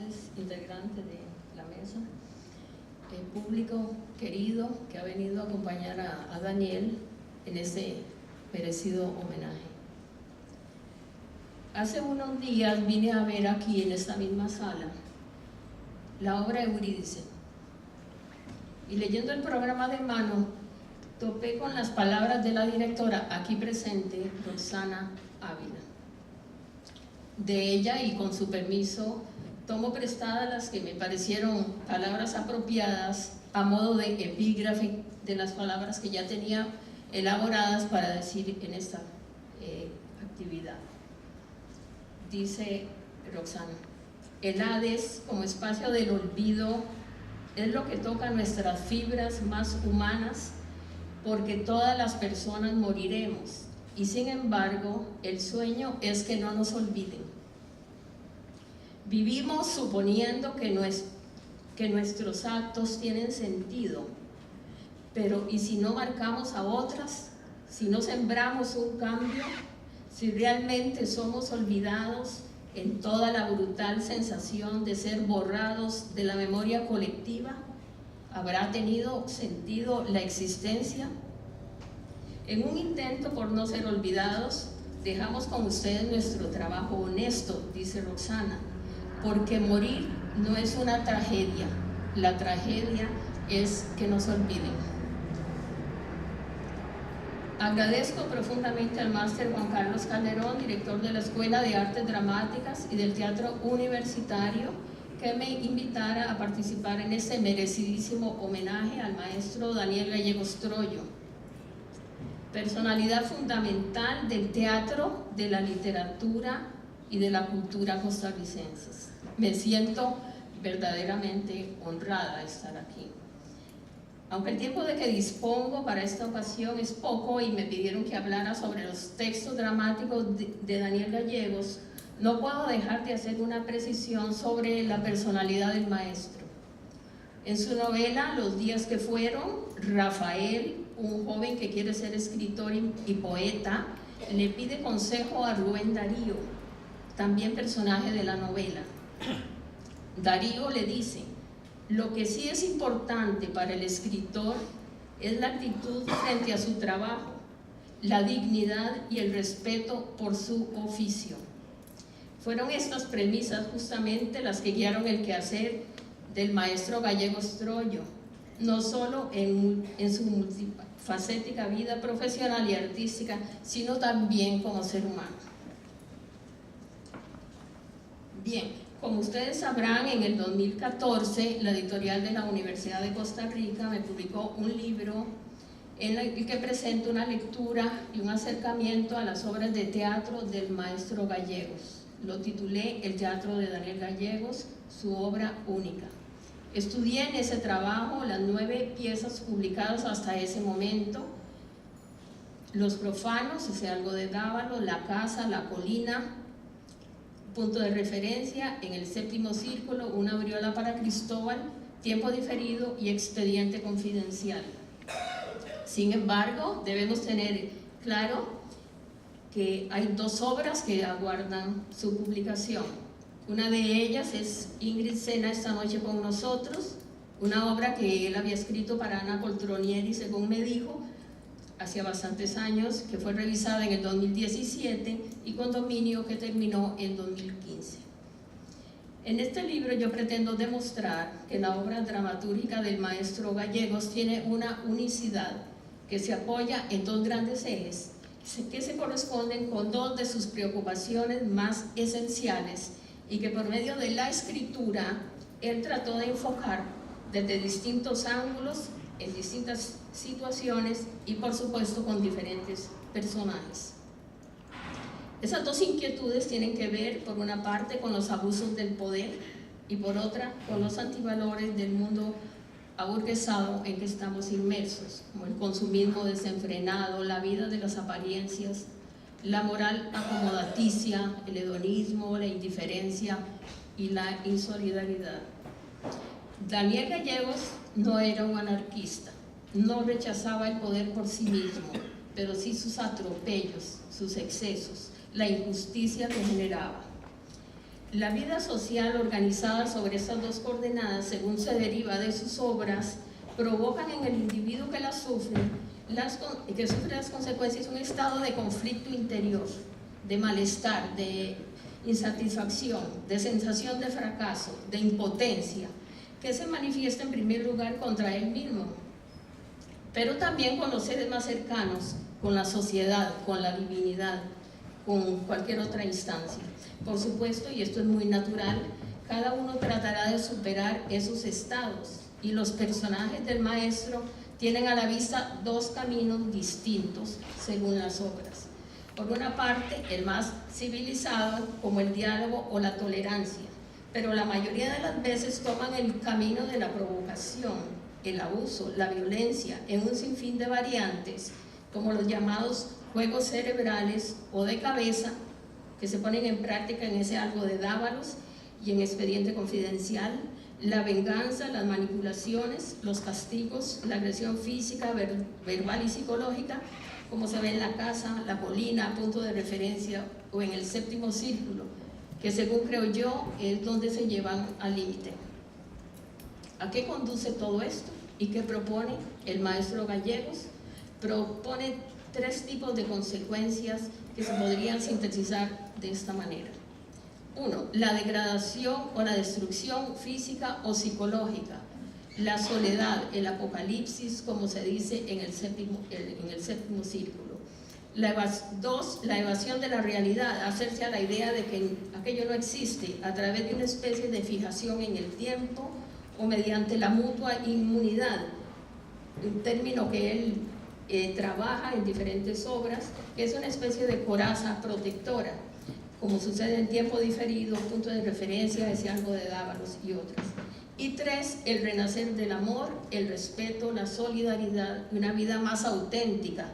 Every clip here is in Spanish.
noches, integrantes de la mesa, el público querido que ha venido a acompañar a Daniel en este merecido homenaje. Hace unos días vine a ver aquí en esta misma sala la obra de Eurídice, y leyendo el programa de mano topé con las palabras de la directora aquí presente, Roxana Ávila. De ella, y con su permiso, tomo prestadas las que me parecieron palabras apropiadas a modo de epígrafe de las palabras que ya tenía elaboradas para decir en esta actividad. Dice Roxana: el Hades como espacio del olvido es lo que toca nuestras fibras más humanas, porque todas las personas moriremos, y sin embargo el sueño es que no nos olviden. Vivimos suponiendo que nuestros actos tienen sentido, pero ¿y si no marcamos a otras? Si no sembramos un cambio, si realmente somos olvidados en toda la brutal sensación de ser borrados de la memoria colectiva, ¿habrá tenido sentido la existencia? En un intento por no ser olvidados, dejamos con ustedes nuestro trabajo honesto, dice Roxana, porque morir no es una tragedia, la tragedia es que nos olviden. Agradezco profundamente al máster Juan Carlos Calderón, director de la Escuela de Artes Dramáticas y del Teatro Universitario, que me invitara a participar en este merecidísimo homenaje al maestro Daniel Gallegos Troyo, personalidad fundamental del teatro, de la literatura y de la cultura costarricenses. Me siento verdaderamente honrada de estar aquí. Aunque el tiempo de que dispongo para esta ocasión es poco y me pidieron que hablara sobre los textos dramáticos de Daniel Gallegos, no puedo dejar de hacer una precisión sobre la personalidad del maestro. En su novela Los días que fueron, Rafael, un joven que quiere ser escritor y poeta, le pide consejo a Rubén Darío, también personaje de la novela. Darío le dice: lo que sí es importante para el escritor es la actitud frente a su trabajo, la dignidad y el respeto por su oficio. Fueron estas premisas justamente las que guiaron el quehacer del maestro Gallegos Troyo, no solo en su multifacética vida profesional y artística, sino también como ser humano. Bien, como ustedes sabrán, en el 2014 la editorial de la Universidad de Costa Rica me publicó un libro en el que presento una lectura y un acercamiento a las obras de teatro del maestro Gallegos. Lo titulé El teatro de Daniel Gallegos, su obra única. Estudié en ese trabajo las 9 piezas publicadas hasta ese momento: Los profanos, ese algo de Dávalos, La casa, La colina, punto de referencia en el séptimo círculo, Una aureola para Cristóbal, Tiempo diferido y Expediente confidencial. Sin embargo, debemos tener claro que hay 2 obras que aguardan su publicación. Una de ellas es Ingrid Sena, Esta noche con nosotros, una obra que él había escrito para Ana Coltronieri, según me dijo, hacía bastantes años, que fue revisada en el 2017 y con dominio que terminó en 2015. En este libro yo pretendo demostrar que la obra dramatúrgica del maestro Gallegos tiene una unicidad que se apoya en 2 grandes ejes que se corresponden con 2 de sus preocupaciones más esenciales y que por medio de la escritura él trató de enfocar desde distintos ángulos, en distintas situaciones y por supuesto con diferentes personajes. Esas 2 inquietudes tienen que ver, por una parte, con los abusos del poder y por otra con los antivalores del mundo aburguesado en que estamos inmersos, como el consumismo desenfrenado, la vida de las apariencias, la moral acomodaticia, el hedonismo, la indiferencia y la insolidaridad. Daniel Gallegos no era un anarquista, no rechazaba el poder por sí mismo, pero sí sus atropellos, sus excesos, la injusticia que generaba. La vida social organizada sobre estas dos coordenadas, según se deriva de sus obras, provocan en el individuo que las sufre las consecuencias, un estado de conflicto interior, de malestar, de insatisfacción, de sensación de fracaso, de impotencia, que se manifiesta en primer lugar contra él mismo, pero también con los seres más cercanos, con la sociedad, con la divinidad, con cualquier otra instancia. Por supuesto, y esto es muy natural, cada uno tratará de superar esos estados, y los personajes del maestro tienen a la vista dos caminos distintos según las obras. Por una parte, el más civilizado, como el diálogo o la tolerancia, pero la mayoría de las veces toman el camino de la provocación, el abuso, la violencia, en un sinfín de variantes, como los llamados juegos cerebrales o de cabeza, que se ponen en práctica en ese algo de Dávalos y en Expediente Confidencial, la venganza, las manipulaciones, los castigos, la agresión física, verbal y psicológica, como se ve en La Casa, La Colina, Punto de Referencia o en El Séptimo Círculo, que según creo yo es donde se llevan al límite. ¿A qué conduce todo esto? ¿Y qué propone el maestro Gallegos? Propone tres tipos de consecuencias que se podrían sintetizar de esta manera. 1. La degradación o la destrucción física o psicológica, la soledad, el apocalipsis, como se dice en el séptimo círculo. 2. La evasión de la realidad, hacerse a la idea de que aquello no existe a través de una especie de fijación en el tiempo o mediante la mutua inmunidad, un término que él trabaja en diferentes obras, que es una especie de coraza protectora, como sucede en Tiempo Diferido, Punto de Referencia, ese algo de Dávalos y otras. Y 3, el renacer del amor, el respeto, la solidaridad y una vida más auténtica,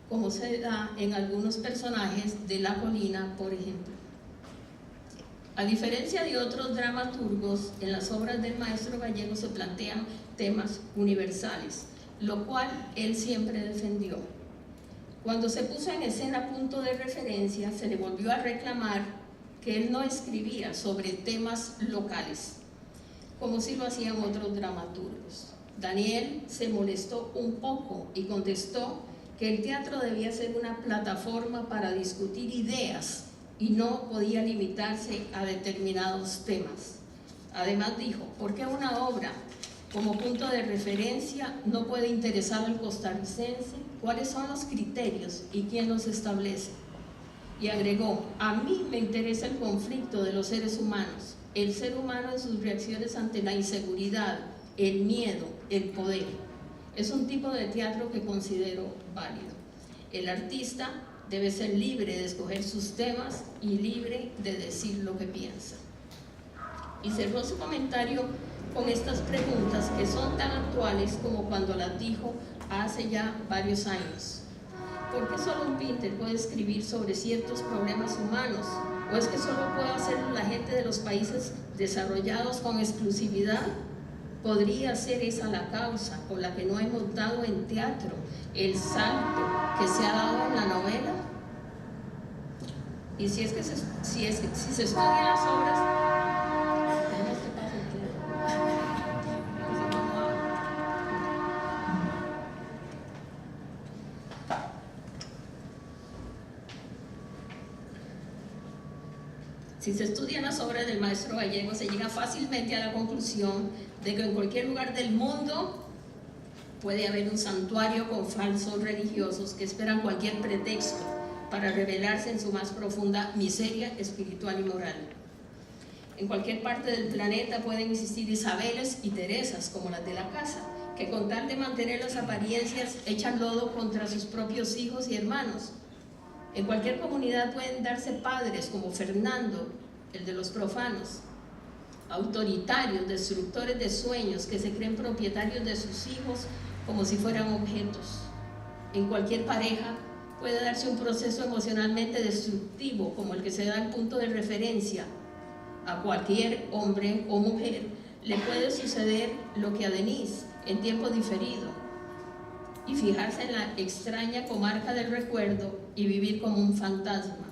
como se da en algunos personajes de La Colina, por ejemplo. A diferencia de otros dramaturgos, en las obras del maestro Gallegos se plantean temas universales, lo cual él siempre defendió. Cuando se puso en escena Punto de Referencia, se le volvió a reclamar que él no escribía sobre temas locales, como sí lo hacían otros dramaturgos. Daniel se molestó un poco y contestó que el teatro debía ser una plataforma para discutir ideas y no podía limitarse a determinados temas. Además dijo, ¿por qué una obra como punto de referencia no puede interesar al costarricense? ¿Cuáles son los criterios y quién los establece? Y agregó, a mí me interesa el conflicto de los seres humanos, el ser humano en sus reacciones ante la inseguridad, el miedo, el poder. Es un tipo de teatro que considero válido. El artista debe ser libre de escoger sus temas y libre de decir lo que piensa. Y cerró su comentario con estas preguntas que son tan actuales como cuando las dijo hace ya varios años. ¿Por qué solo un pintor puede escribir sobre ciertos problemas humanos? ¿O es que solo puede hacerlo la gente de los países desarrollados con exclusividad? ¿Podría ser esa la causa por la que no hemos dado en teatro el salto que se ha dado en la novela? Y si se estudian las obras, si se estudian las obras del maestro Gallegos, se llega fácilmente a la conclusión de que en cualquier lugar del mundo puede haber un santuario con falsos religiosos que esperan cualquier pretexto para revelarse en su más profunda miseria espiritual y moral. En cualquier parte del planeta pueden existir Isabeles y Teresas, como las de La Casa, que con tal de mantener las apariencias echan lodo contra sus propios hijos y hermanos. En cualquier comunidad pueden darse padres como Fernando, el de los profanos, autoritarios, destructores de sueños, que se creen propietarios de sus hijos como si fueran objetos. En cualquier pareja puede darse un proceso emocionalmente destructivo, como el que se da en Punto de Referencia. A cualquier hombre o mujer le puede suceder lo que a Denise en Tiempo Diferido, y fijarse en la extraña comarca del recuerdo y vivir como un fantasma.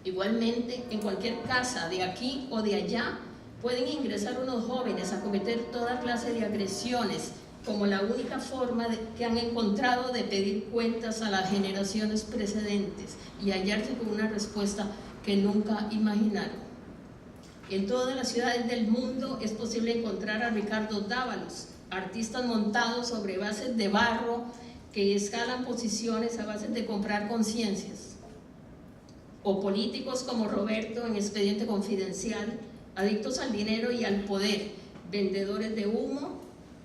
Igualmente, en cualquier casa de aquí o de allá pueden ingresar unos jóvenes a cometer toda clase de agresiones como la única forma que han encontrado de pedir cuentas a las generaciones precedentes y hallarse con una respuesta que nunca imaginaron. En todas las ciudades del mundo es posible encontrar a Ricardo Dávalos, artistas montados sobre bases de barro que escalan posiciones a base de comprar conciencias, o políticos como Roberto en Expediente Confidencial, adictos al dinero y al poder, vendedores de humo,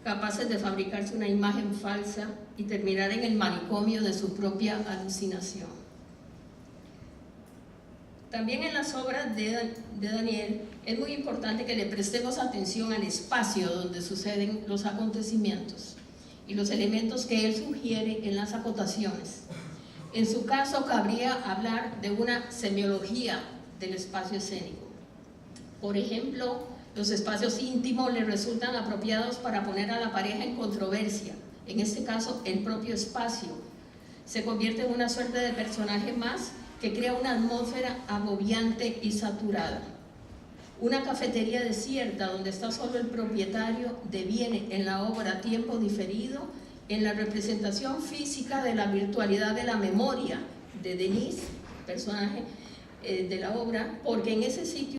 capaces de fabricarse una imagen falsa y terminar en el manicomio de su propia alucinación. También en las obras de Daniel es muy importante que le prestemos atención al espacio donde suceden los acontecimientos y los elementos que él sugiere en las acotaciones. En su caso, cabría hablar de una semiología del espacio escénico. Por ejemplo, los espacios íntimos le resultan apropiados para poner a la pareja en controversia. En este caso, el propio espacio se convierte en una suerte de personaje más que crea una atmósfera agobiante y saturada. Una cafetería desierta donde está solo el propietario deviene en la obra Tiempo Diferido en la representación física de la virtualidad de la memoria de Denis, personaje de la obra, porque en ese sitio